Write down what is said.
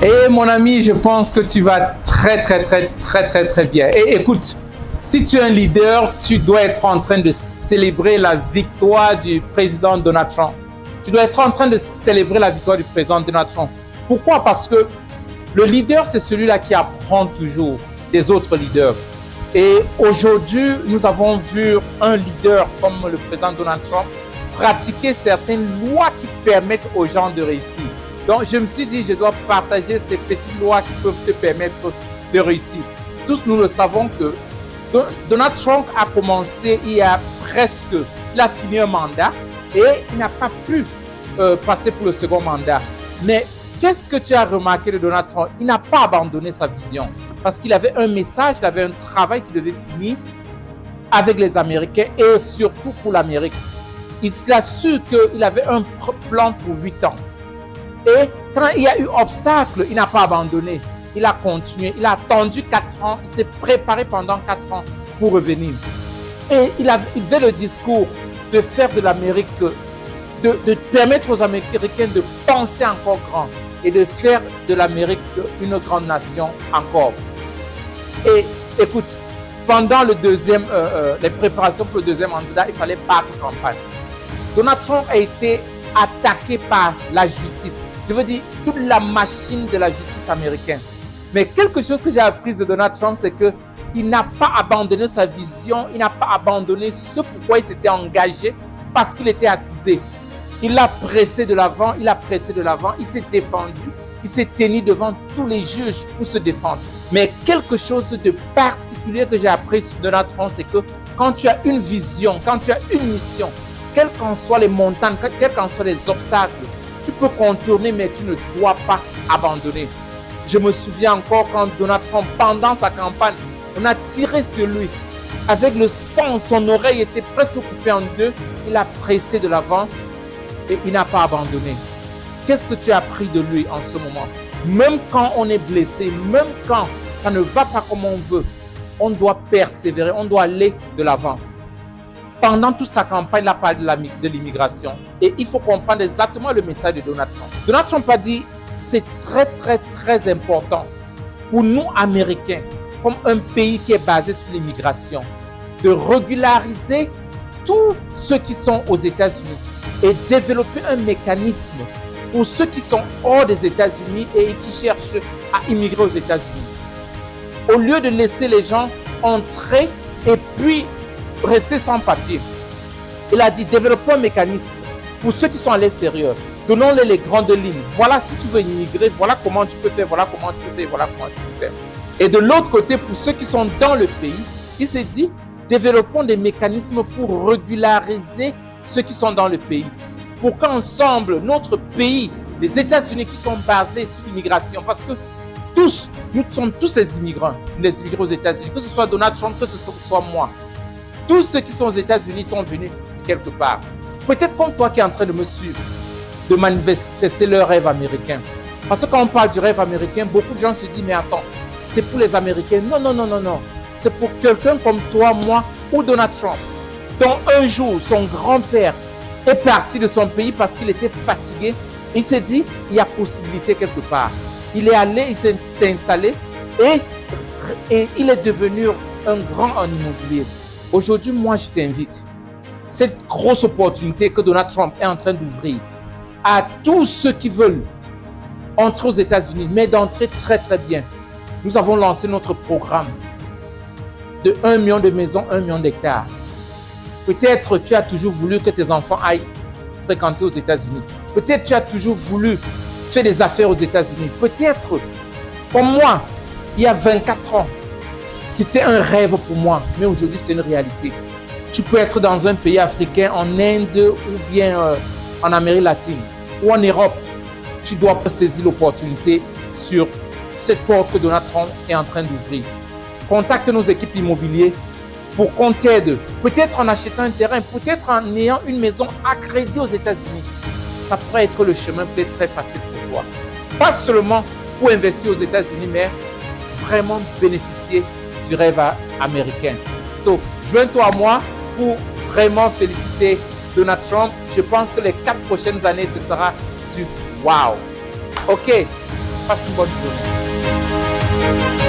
Et mon ami, je pense que tu vas très bien. Et écoute, si tu es un leader, tu dois être en train de célébrer la victoire du président Donald Trump. Tu dois être en train de célébrer la victoire du président Donald Trump. Pourquoi? Parce que le leader, c'est celui-là qui apprend toujours des autres leaders. Et aujourd'hui, nous avons vu un leader comme le président Donald Trump pratiquer certaines lois qui permettent aux gens de réussir. Donc, je me suis dit, je dois partager ces petites lois qui peuvent te permettre de réussir. Tous, nous le savons que Donald Trump a commencé il y a presque, il a fini un mandat et il n'a pas pu passer pour le second mandat. Mais qu'est-ce que tu as remarqué de Donald Trump? Il n'a pas abandonné sa vision parce qu'il avait un message, il avait un travail qui devait finir avec les Américains et surtout pour l'Amérique. Il a su qu'il avait un plan pour 8 ans. Et quand il y a eu obstacle, il n'a pas abandonné. Il a continué. Il a attendu 4 ans. Il s'est préparé pendant 4 ans pour revenir. Et il avait le discours de faire de l'Amérique, de permettre aux Américains de penser encore grand et de faire de l'Amérique une grande nation encore. Et écoute, pendant les préparations pour le deuxième mandat, il fallait battre campagne. Donald Trump a été attaqué par la justice. Je veux dire, toute la machine de la justice américaine. Mais quelque chose que j'ai appris de Donald Trump, c'est qu'il n'a pas abandonné sa vision, il n'a pas abandonné ce pourquoi il s'était engagé parce qu'il était accusé. Il a pressé de l'avant, il s'est défendu, il s'est tenu devant tous les juges pour se défendre. Mais quelque chose de particulier que j'ai appris sur Donald Trump, c'est que quand tu as une vision, quand tu as une mission, quelles qu'en soient les montagnes, quels qu'en soient les obstacles, tu peux contourner, mais tu ne dois pas abandonner. Je me souviens encore quand Donald Trump, pendant sa campagne, on a tiré sur lui. Avec le sang, son oreille était presque coupée en deux. Il a pressé de l'avant et il n'a pas abandonné. Qu'est-ce que tu as appris de lui en ce moment? Même quand on est blessé, même quand ça ne va pas comme on veut, on doit persévérer, on doit aller de l'avant. Pendant toute sa campagne, il a parlé de l'immigration. Et il faut comprendre exactement le message de Donald Trump. Donald Trump a dit, c'est très important pour nous, Américains, comme un pays qui est basé sur l'immigration, de régulariser tous ceux qui sont aux États-Unis et développer un mécanisme pour ceux qui sont hors des États-Unis et qui cherchent à immigrer aux États-Unis. Au lieu de laisser les gens entrer et puis rester sans papier. Il a dit, développons un mécanisme pour ceux qui sont à l'extérieur. Donnons-les les grandes lignes. Voilà si tu veux immigrer, voilà comment tu peux faire, voilà comment tu peux faire, voilà comment tu peux faire. Et de l'autre côté, pour ceux qui sont dans le pays, il s'est dit, développons des mécanismes pour régulariser ceux qui sont dans le pays. Pour qu'ensemble, notre pays, les États-Unis qui sont basés sur l'immigration, parce que nous sommes tous des immigrants aux États-Unis, que ce soit Donald Trump, que ce soit moi. Tous ceux qui sont aux États-Unis sont venus quelque part. Peut-être comme toi qui es en train de me suivre, de manifester leur rêve américain. Parce que quand on parle du rêve américain, beaucoup de gens se disent, mais attends, c'est pour les Américains. Non. C'est pour quelqu'un comme toi, moi ou Donald Trump, dont un jour, son grand-père est parti de son pays parce qu'il était fatigué. Il s'est dit, il y a possibilité quelque part. Il est allé, il s'est installé et il est devenu un grand en immobilier. Aujourd'hui, moi, je t'invite, cette grosse opportunité que Donald Trump est en train d'ouvrir à tous ceux qui veulent entrer aux États-Unis, mais d'entrer très bien. Nous avons lancé notre programme de 1 million de maisons, 1 million d'hectares. Peut-être tu as toujours voulu que tes enfants aillent fréquenter aux États-Unis. Peut-être tu as toujours voulu faire des affaires aux États-Unis. Peut-être, comme moi, il y a 24 ans, c'était un rêve pour moi, mais aujourd'hui, c'est une réalité. Tu peux être dans un pays africain, en Inde ou bien en Amérique latine ou en Europe. Tu dois saisir l'opportunité sur cette porte que Donald Trump est en train d'ouvrir. Contacte nos équipes immobilières pour qu'on t'aide. Peut-être en achetant un terrain, peut-être en ayant une maison à crédit aux États-Unis. Ça pourrait être le chemin peut-être très facile pour toi. Pas seulement pour investir aux États-Unis, mais vraiment bénéficier du rêve américain. So, joins-toi à moi pour vraiment féliciter Donald Trump. Je pense que les 4 prochaines années, ce sera du wow. OK. Passe une bonne journée.